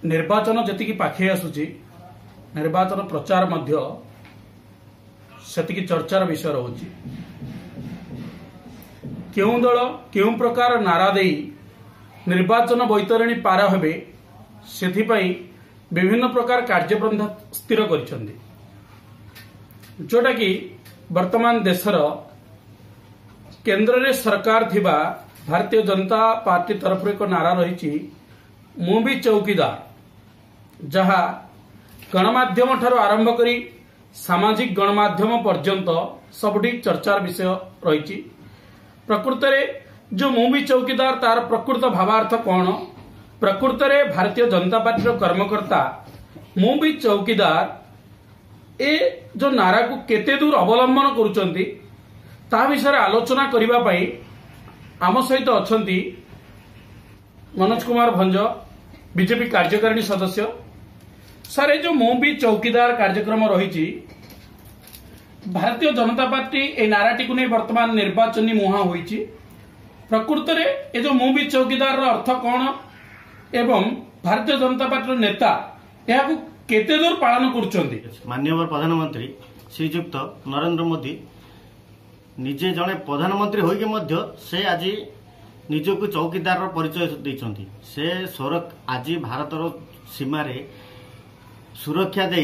निर्वाचन जी पाखे आसूची निर्वाचन प्रचार से चर्चार विषय रोचे क्यों दल क्यों प्रकार नारा दे निर्वाचन बैतरणी पार हे से विभिन्न प्रकार कार्यपंथा स्थिर कर जोटा कि वर्तमान देशर केंद्र रे सरकार थिबा भारतीय जनता पार्टी तरफ एक नारा रही मु भी चौकीदार जहाँ गणमाध्यम ठार आरंभ करी सामाजिक गणमाध्यम पर्यंत सबुठी चर्चार विषय रही प्रकृत में जो मु भी चौकीदार तार प्रकृत भावार्थ कौन प्रकृत में भारतीय जनता पार्टी कर्मकर्ता मु भी चौकीदार ए जो नारा को केते दूर अवलंबन करुचंती ता विषय आलोचना करबा पई आम सहित अछंती मनोज कुमार भंज बीजेपी कार्यकारिणी सदस्य सर जो मु भी चौकीदार कार्यक्रम रही भारतीय जनता पार्टी ए नाराटी को नहीं वर्तमान निर्वाचनी मुहां होईची प्रकृत में ये जो मु भी चौकीदार अर्थ कौन एवं भारतीय जनता पार्टी नेता यह केते दूर पालन करुचंती। माननीय प्रधानमंत्री श्रीजुक्त नरेंद्र मोदी निजे जड़े प्रधानमंत्री होइके मध्य से आज निजको चौकीदार परिचय देइछंती से आज भारतर सीमार सुरक्षा दे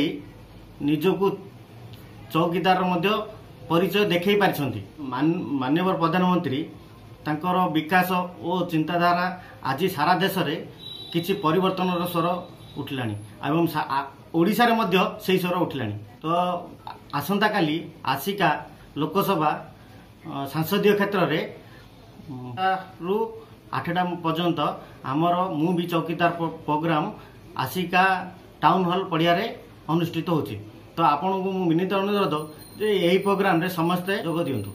निजको चौकीदार परिचय देखै पारिछंती। माननीय प्रधानमंत्री तांकर विकास और चिंताधारा आज सारा देश रे किछि परिवर्तन स्वर उठिलानी एवं ओडिशा रे मध्य सेही स्वर उठिलानी। तो आसंता काली आसिका लोकसभा सांसदीय क्षेत्र रे रु 8टा पर्यंत आमर मु भी चौकीदार प्रोग्राम आसिका टाउन हॉल पड़िया रे अनुष्ठित होछि। तो आपण को विनीत अनुरोध जे यही प्रोग्राम रे समस्ते जोग दियंतु।